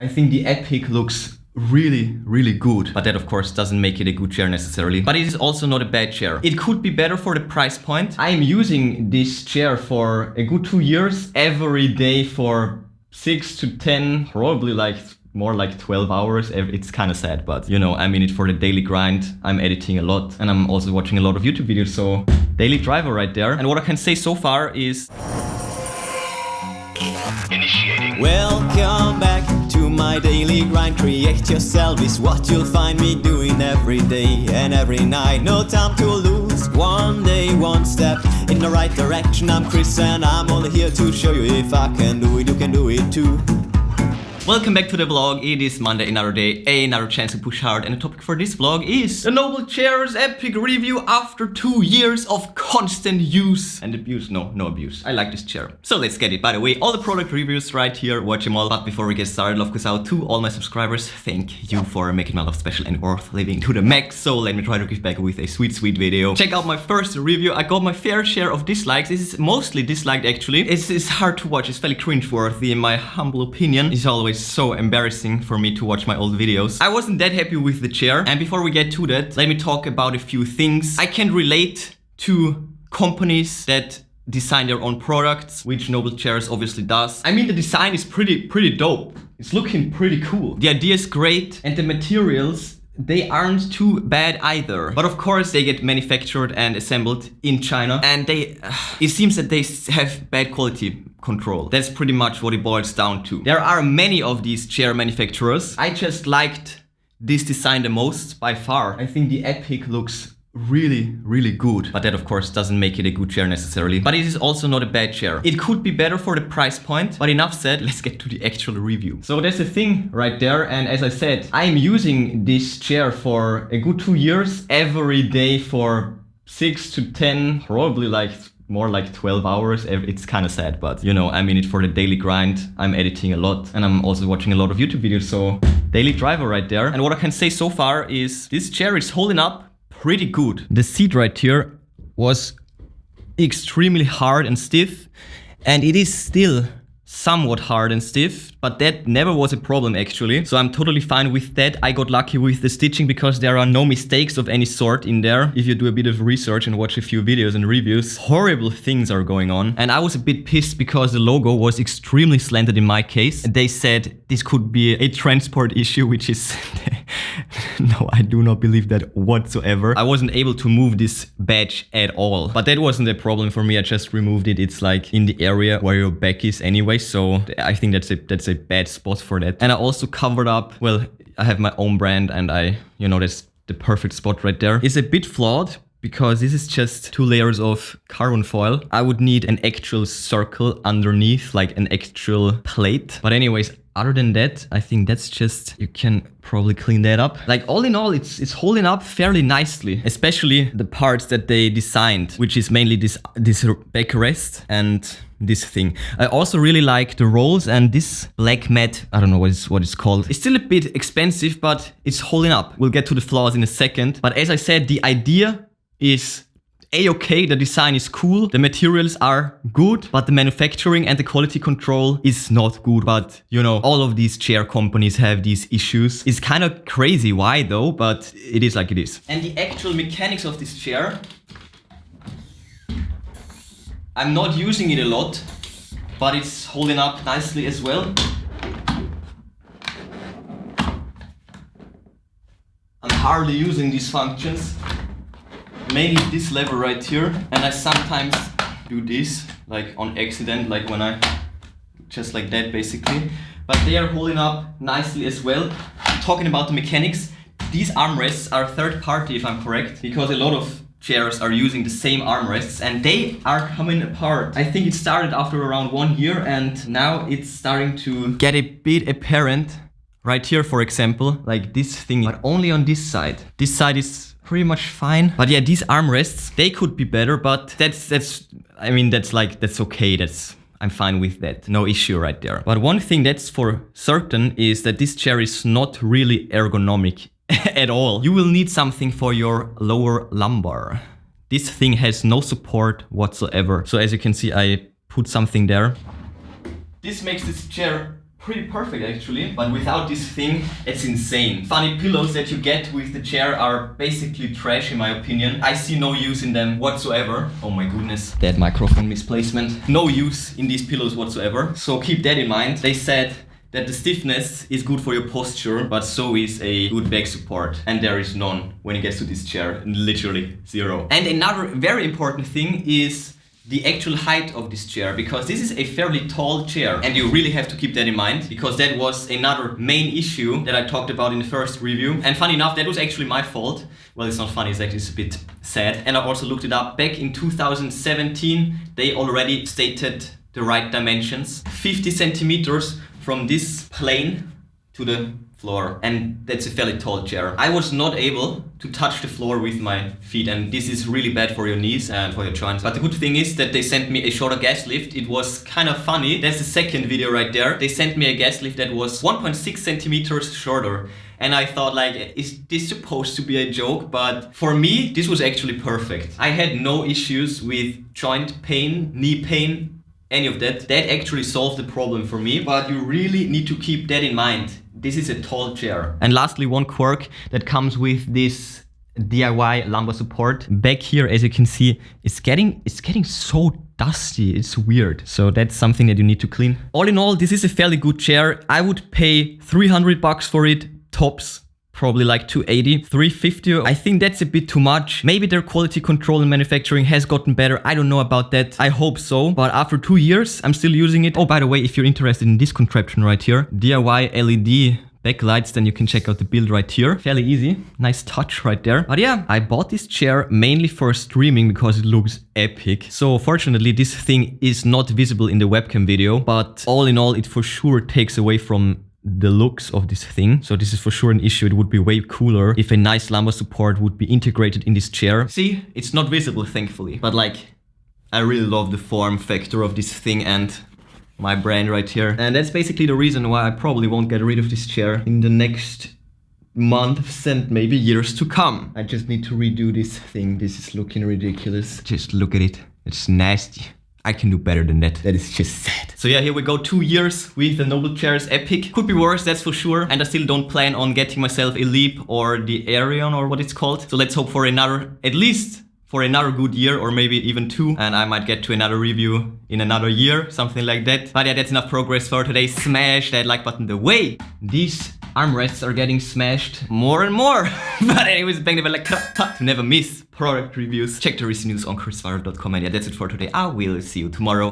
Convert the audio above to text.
I think the Epic looks really good, but that of course doesn't make it a good chair necessarily, but it is also not a bad chair. It could be better for the price point. I am using this chair for a good 2 years every day for 6 to 10, probably like more like 12 hours. It's kind of sad, but you know, I'm in it for the daily grind. I'm editing a lot and I'm also watching a lot of YouTube videos, so daily driver right there. And what I can say so far is initiating. Welcome back to my daily grind. Create yourself is what you'll find me doing every day and every night. No time to lose. One day, one step in the right direction. I'm Chris and I'm only here to show you if I can do it, you can do it too. welcome back to the vlog. It is Monday, another day, another chance to push hard, and the topic for this vlog is the Noblechairs Epic review after 2 years of constant use and abuse. No abuse. I like this chair. So let's get it. By the way, all the product reviews right here, watch them all. But before we get started, love goes out to all my subscribers. Thank you for making my love special and worth living to the max. So let me try to give back with a sweet video. Check out my first review. I got my fair share of dislikes. This is mostly disliked actually. It's hard to watch. It's fairly cringe-worthy in my humble opinion. It's always so embarrassing for me to watch my old videos. I wasn't that happy with the chair, and before we get to that, let me talk about a few things. I can relate to companies that design their own products, which Noblechairs obviously does. I mean, the design is pretty dope. It's looking pretty cool. The idea is great, and the materials, they aren't too bad either. But of course they get manufactured and assembled in China, and it seems that they have bad quality control. That's pretty much what it boils down to. There are many of these chair manufacturers. I just liked this design the most by far. I think the Epic looks really good, but that of course doesn't make it a good chair necessarily, but it is also not a bad chair. It could be better for the price point, but enough said, let's get to the actual review. So there's a thing right there, and as I said, I'm using this chair for a good 2 years every day for 6 to 10, probably like more like 12 hours. It's kind of sad, but you know, I'm in it for the daily grind. I'm editing a lot and I'm also watching a lot of YouTube videos, so daily driver right there. And what I can say so far is this chair is holding up pretty good. The seat right here was extremely hard and stiff, and it is still somewhat hard and stiff, but that never was a problem actually. So I'm totally fine with that. I got lucky with the stitching because there are no mistakes of any sort in there. If you do a bit of research and watch a few videos and reviews, horrible things are going on. And I was a bit pissed because the logo was extremely slanted in my case. They said this could be a transport issue, which is no, I do not believe that whatsoever. I wasn't able to move this badge at all, but that wasn't a problem for me. I just removed it. It's like in the area where your back is anyway, so I think that's a bad spot for that. And I also covered up, well, I have my own brand, and that's the perfect spot right there. It's a bit flawed because this is just 2 layers of carbon foil. I would need an actual circle underneath, like an actual plate. But anyways, other than that, I think that's just, you can probably clean that up. Like all in all, it's holding up fairly nicely, especially the parts that they designed, which is mainly this backrest and this thing. I also really like the rolls and this black mat. I don't know what it's called. It's still a bit expensive, but it's holding up. We'll get to the flaws in a second. But as I said, the idea is A-okay, the design is cool, the materials are good, but the manufacturing and the quality control is not good. But you know, all of these chair companies have these issues. It's kind of crazy why though, but it is like it is. And the actual mechanics of this chair, I'm not using it a lot, but it's holding up nicely as well. I'm hardly using these functions. Mainly this lever right here, and I sometimes do this like on accident, like when I just like that basically, but they are holding up nicely as well. Talking about the mechanics, these armrests are third party if I'm correct, because a lot of chairs are using the same armrests and they are coming apart. I think it started after around 1 year and now it's starting to get a bit apparent. Right here, for example, like this thing, but only on this side. This side is pretty much fine. But yeah, these armrests, they could be better, but that's okay. I'm fine with that. No issue right there. But one thing that's for certain is that this chair is not really ergonomic at all. You will need something for your lower lumbar. This thing has no support whatsoever. So as you can see, I put something there. This makes this chair pretty perfect actually, but without this thing, it's insane. Funny pillows that you get with the chair are basically trash in my opinion. I see no use in them whatsoever. Oh my goodness, that microphone misplacement. No use in these pillows whatsoever. So keep that in mind. They said that the stiffness is good for your posture, but so is a good back support. And there is none when it gets to this chair, literally zero. And another very important thing is the actual height of this chair, because this is a fairly tall chair and you really have to keep that in mind, because that was another main issue that I talked about in the first review. And funny enough, that was actually my fault. Well, it's not funny, it's actually a bit sad. And I also looked it up. Back in 2017, they already stated the right dimensions. 50 centimeters from this plane to the floor, and that's a fairly tall chair. I was not able to touch the floor with my feet, and this is really bad for your knees and for your joints. But the good thing is that they sent me a shorter gas lift. It was kind of funny. That's the second video right there. They sent me a gas lift that was 1.6 centimeters shorter. And I thought, like, is this supposed to be a joke? But for me, this was actually perfect. I had no issues with joint pain, knee pain, any of that. That actually solved the problem for me, but you really need to keep that in mind. This is a tall chair. And lastly, one quirk that comes with this DIY lumbar support. Back here, as you can see, it's getting so dusty. It's weird. So that's something that you need to clean. All in all, this is a fairly good chair. I would pay 300 bucks for it, tops. Probably like 280, 350. I think that's a bit too much. Maybe their quality control and manufacturing has gotten better. I don't know about that. I hope so. But after 2 years, I'm still using it. Oh, by the way, if you're interested in this contraption right here, DIY LED backlights, then you can check out the build right here. Fairly easy. Nice touch right there. But yeah, I bought this chair mainly for streaming because it looks epic. So fortunately, this thing is not visible in the webcam video. But all in all, it for sure takes away from the looks of this thing. So this is for sure an issue. It would be way cooler if a nice lumbar support would be integrated in this chair. See, it's not visible, thankfully. But like, I really love the form factor of this thing and my brand right here. And that's basically the reason why I probably won't get rid of this chair in the next months and maybe years to come. I just need to redo this thing. This is looking ridiculous. Just look at it. It's nasty. I can do better than that. That is just sad. So yeah, here we go. 2 years with the Noblechairs Epic. Could be worse, that's for sure. And I still don't plan on getting myself a Leap or the Arion or what it's called. So let's hope for another, at least for another good year or maybe even 2. And I might get to another review in another year, something like that. But yeah, that's enough progress for today. Smash that like button the way these armrests are getting smashed more and more. But anyways, bang the bell like to never miss product reviews. Check the recent news on ChrisViral.com. And yeah, that's it for today. I will see you tomorrow.